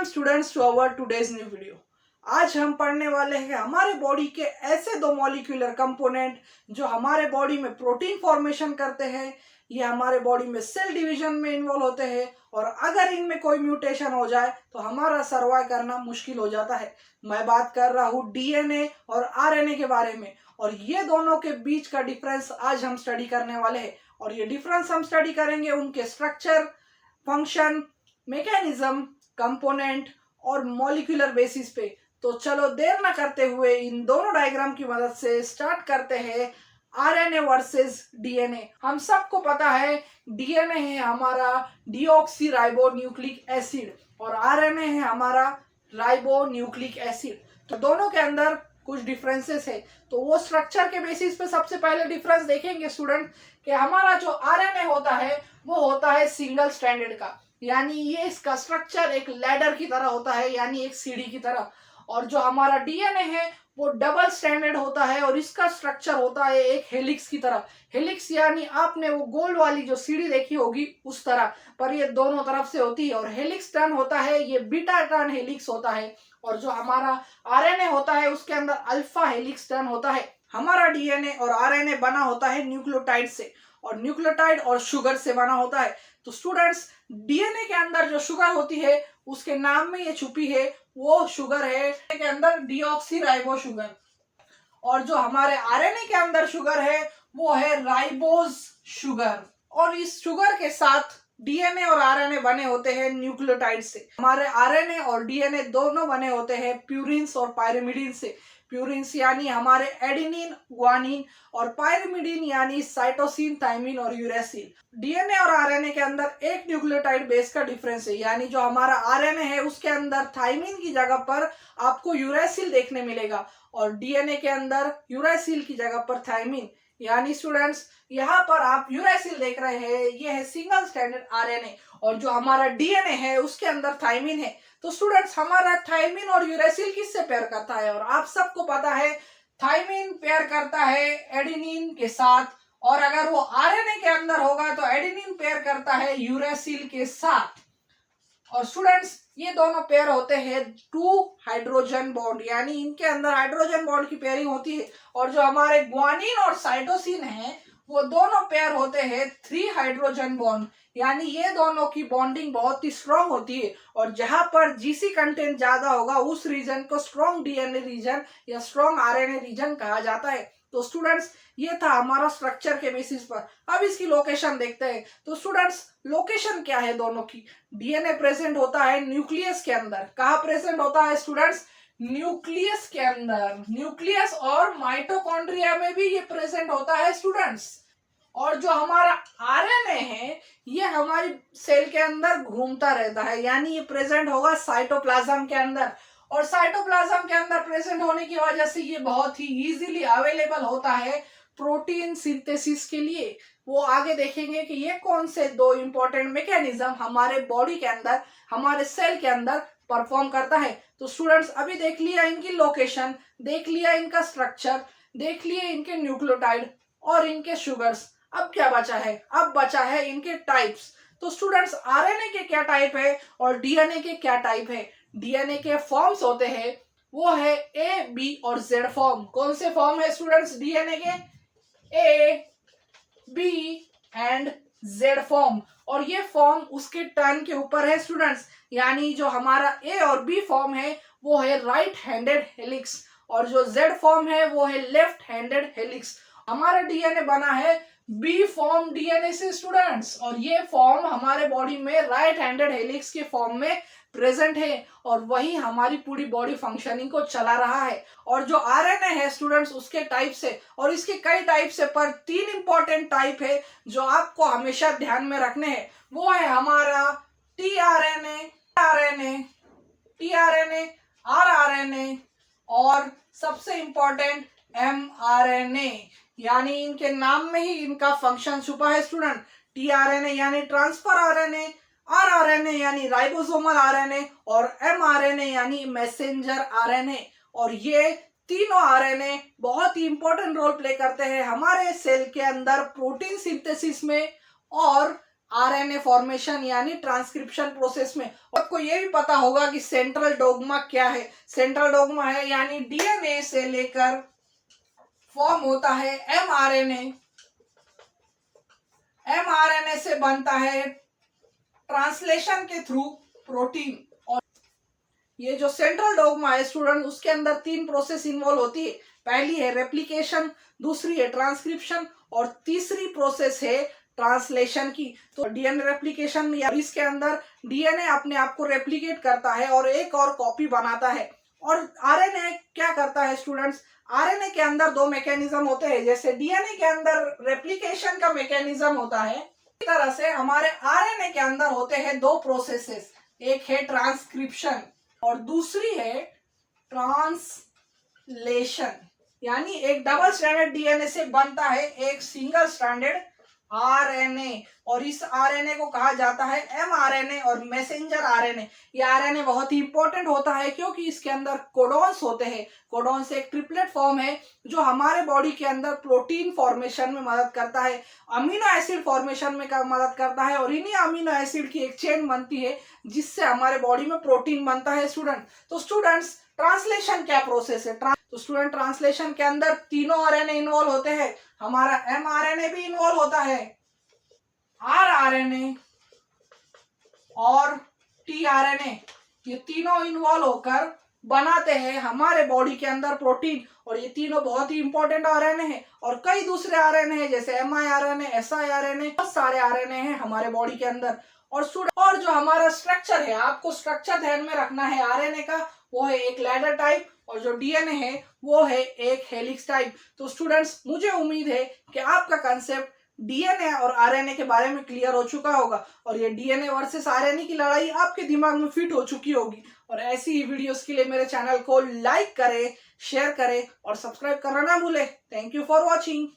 Students to our today's new video. आज हम पढ़ने वाले हैं हमारे बॉडी के ऐसे दो मॉलिक्यूलर कंपोनेंट जो हमारे बॉडी में प्रोटीन फॉर्मेशन करते हैं। ये हमारे बॉडी में सेल डिवीजन में इन्वॉल्व होते हैं और अगर इनमें कोई म्यूटेशन हो जाए तो हमारा सर्वाइव करना मुश्किल हो जाता है। मैं बात कर रहा हूँ डीएनए और आरएनए के बारे में और ये दोनों के बीच का डिफरेंस आज हम स्टडी करने वाले हैं। और ये डिफरेंस हम स्टडी करेंगे उनके स्ट्रक्चर, फंक्शन, मैकेनिज्म, कंपोनेंट और मॉलिक्यूलर बेसिस पे। तो चलो देर ना करते हुए इन दोनों डायग्राम की मदद से स्टार्ट करते हैं आरएनए वर्सेस डीएनए। हम सबको पता है डीएनए है हमारा डीऑक्सी राइबोन्यूक्लिक एसिड और आरएनए है हमारा राइबोन्यूक्लिक एसिड। तो दोनों के अंदर कुछ डिफरेंसेस है, तो वो स्ट्रक्चर के बेसिस पे सबसे पहले डिफरेंस देखेंगे स्टूडेंट कि हमारा जो आरएनए होता है वो होता है सिंगल स्ट्रैंडेड का, यानी ये इसका स्ट्रक्चर एक लैडर की तरह होता है, यानी एक सीढ़ी की तरह। और जो हमारा डीएनए है वो डबल स्ट्रैंडेड होता है और इसका स्ट्रक्चर होता है एक हेलिक्स की तरह। हेलिक्स यानी आपने वो गोल वाली जो सीढ़ी देखी होगी उस तरह, पर ये दोनों तरफ से होती है और हेलिक्स टर्न होता है, ये बीटा टर्न हेलिक्स होता है। और जो हमारा आरएनए होता है उसके अंदर अल्फा हेलिक्स टर्न होता है। हमारा डीएनए और आरएनए बना होता है न्यूक्लियोटाइड से और न्यूक्लियोटाइड और शुगर से बना होता है। तो स्टूडेंट्स, डीएनए के अंदर जो शुगर होती है उसके नाम में ये छुपी है, वो शुगर है के अंदर डीऑक्सी राइबो शुगर। और जो हमारे आरएनए के अंदर शुगर है वो है राइबोज शुगर। और इस शुगर के साथ डीएनए और आरएनए बने होते हैं न्यूक्लियोटाइड से। हमारे आरएनए और डीएनए दोनों बने होते हैं प्यूरिन्स और पायरिमिडीन से। प्यूरिन्स यानी हमारे एडेनिन, ग्वानिन और पायरिमिडीन यानी साइटोसिन, थाइमिन और यूरेसिल। डीएनए और आरएनए के अंदर एक न्यूक्लियोटाइड बेस का डिफरेंस है, यानी जो हमारा आरएनए है उसके अंदर थाइमिन की जगह पर आपको यूरेसिल देखने मिलेगा और डीएनए के अंदर यूरेसिल की जगह पर थाइमिन। यानी स्टूडेंट्स, यहाँ पर आप यूरेसिल देख रहे हैं, ये है सिंगल स्ट्रैंडेड आरएनए और जो हमारा डीएनए है उसके अंदर थाइमिन है। तो स्टूडेंट्स, हमारा थाइमिन और यूरेसिल किससे पेयर करता है? और आप सबको पता है थाइमिन पेयर करता है एडेनिन के साथ और अगर वो आरएनए के अंदर होगा तो एडेनिन पेयर करता है यूरेसिल के साथ। और स्टूडेंट्स, ये दोनों पेयर होते हैं टू हाइड्रोजन बॉन्ड, यानी इनके अंदर हाइड्रोजन बॉन्ड की पेयरिंग होती है। और जो हमारे ग्वानिन और साइटोसिन है वो दोनों पेयर होते हैं थ्री हाइड्रोजन बॉन्ड, यानी ये दोनों की बॉन्डिंग बहुत ही स्ट्रॉन्ग होती है। और जहां पर जीसी कंटेंट ज्यादा होगा उस रीजन को स्ट्रॉन्ग डीएनए रीजन या स्ट्रॉन्ग आरएनए रीजन कहा जाता है। तो स्टूडेंट्स, ये था हमारा स्ट्रक्चर के बेसिस पर। अब इसकी लोकेशन देखते हैं। तो स्टूडेंट्स, लोकेशन क्या है दोनों की? डीएनए प्रेजेंट होता है न्यूक्लियस के अंदर। कहाँ प्रेजेंट होता है स्टूडेंट्स? न्यूक्लियस के अंदर। न्यूक्लियस और माइटोकॉन्ड्रिया में भी ये प्रेजेंट होता है स्टूडेंट्स। और जो हमारा आरएनए है ये हमारी सेल के अंदर घूमता रहता है, यानी ये प्रेजेंट होगा साइटोप्लाज्म के अंदर। और साइटोप्लाज्म के अंदर प्रेजेंट होने की वजह से ये बहुत ही इजीली अवेलेबल होता है प्रोटीन सिंथेसिस के लिए। वो आगे देखेंगे कि ये कौन से दो इंपॉर्टेंट मैकेनिज्म हमारे बॉडी के अंदर, हमारे सेल के अंदर परफॉर्म करता है। तो स्टूडेंट्स, अभी देख लिया इनकी लोकेशन, देख लिया इनका स्ट्रक्चर, देख लिए इनके न्यूक्लियोटाइड और इनके शुगर्स। अब क्या बचा है? अब बचा है इनके टाइप्स। तो स्टूडेंट्स, आरएनए के क्या टाइप है और डीएनए के क्या टाइप है? डीएनए के फॉर्म्स होते हैं, वो है ए, बी और जेड फॉर्म। कौन से फॉर्म है स्टूडेंट्स डीएनए के? ए, बी एंड जेड फॉर्म। और ये फॉर्म उसके टर्न के ऊपर है स्टूडेंट्स, यानी जो हमारा ए और बी फॉर्म है वो है राइट हैंडेड हेलिक्स और जो जेड फॉर्म है वो है लेफ्ट हैंडेड हेलिक्स। हमारा डीएनए बना है बी फॉर्म डीएनए से स्टूडेंट्स और ये फॉर्म हमारे बॉडी में राइट हैंडेड हेलिक्स के फॉर्म में प्रेजेंट है और वही हमारी पूरी बॉडी फंक्शनिंग को चला रहा है। और जो आरएनए है स्टूडेंट्स उसके टाइप से, और इसके कई टाइप से, पर तीन इंपॉर्टेंट टाइप है जो आपको हमेशा ध्यान में रखने हैं। वो है हमारा टीआरएनए, आरएनए, टीआरएनए, आरआरएनए और सबसे इंपॉर्टेंट एमआरएनए। यानी इनके नाम में ही इनका फंक्शन छुपा है स्टूडेंट। टीआरएनए यानी ट्रांसफर आरएनए, आरआरएनए यानी राइबोसोमल आरएनए और एमआरएनए यानी मैसेंजर आरएनए। और ये तीनों आरएनए बहुत ही इंपॉर्टेंट रोल प्ले करते हैं हमारे सेल के अंदर प्रोटीन सिंथेसिस में और आरएनए फॉर्मेशन यानी ट्रांसक्रिप्शन प्रोसेस में। आपको ये भी पता होगा कि सेंट्रल डोग्मा क्या है। सेंट्रल डोग्मा है यानी डीएनए से लेकर फॉर्म होता है एमआरएनए, एमआरएनए से बनता है ट्रांसलेशन के थ्रू प्रोटीन। और ये जो सेंट्रल डोग्मा है स्टूडेंट, उसके अंदर 3 प्रोसेस इन्वॉल्व होती है। पहली है रेप्लिकेशन, दूसरी है ट्रांसक्रिप्शन और तीसरी प्रोसेस है ट्रांसलेशन की। तो डीएनए रेप्लिकेशन या इसके अंदर डीएनए अपने आप को रेप्लिकेट करता है और एक और कॉपी बनाता है। और आरएनए क्या करता है स्टूडेंट्स, आरएनए के अंदर 2 मैकेनिज्म होते हैं। जैसे डीएनए के अंदर रेप्लिकेशन का मैकेनिज्म होता है, इस तरह से हमारे आरएनए के अंदर होते हैं 2 प्रोसेसेस, एक है ट्रांसक्रिप्शन और दूसरी है ट्रांसलेशन। यानी एक डबल स्ट्रैंडेड डीएनए से बनता है एक सिंगल स्ट्रैंडेड आरएनए, और इस आरएनए को कहा जाता है एमआरएनए और मैसेंजर आरएनए। ये आरएनए बहुत ही इंपॉर्टेंट होता है क्योंकि इसके अंदर कोडॉन्स होते हैं। कोडॉन्स एक ट्रिपलेट फॉर्म है जो हमारे बॉडी के अंदर प्रोटीन फॉर्मेशन में मदद करता है, अमीनो एसिड फॉर्मेशन में मदद करता है, और इन्हीं अमीनो एसिड की एक चेन बनती है जिससे हमारे बॉडी में प्रोटीन बनता है स्टूडेंट। तो स्टूडेंट्स, ट्रांसलेशन क्या प्रोसेस है? तो स्टूडेंट, ट्रांसलेशन के अंदर तीनों आरएनए इन्वॉल्व होते हैं। हमारा एमआरएनए भी इन्वॉल्व होता है, आरआरएनए और टीआरएनए, ये तीनों इन्वॉल्व होकर बनाते हैं हमारे बॉडी के अंदर प्रोटीन। और ये तीनों बहुत ही इंपॉर्टेंट आरएनए हैं। और कई दूसरे आरएनए हैं जैसे एमआईआरएनए, एसआईआरएनए, बहुत सारे आरएनए हैं हमारे बॉडी के अंदर। और जो हमारा स्ट्रक्चर है, आपको स्ट्रक्चर ध्यान में रखना है आरएनए का, वो है एक लैडर टाइप, और जो डीएनए है वो है एक हेलिक्स टाइप। तो स्टूडेंट्स, मुझे उम्मीद है कि आपका कंसेप्ट डीएनए और आरएनए के बारे में क्लियर हो चुका होगा, और ये डीएनए वर्सेस आरएनए की लड़ाई आपके दिमाग में फिट हो चुकी होगी। और ऐसी ही वीडियोस के लिए मेरे चैनल को लाइक करें, शेयर करें और सब्सक्राइब करना ना भूलें। Thank you for watching.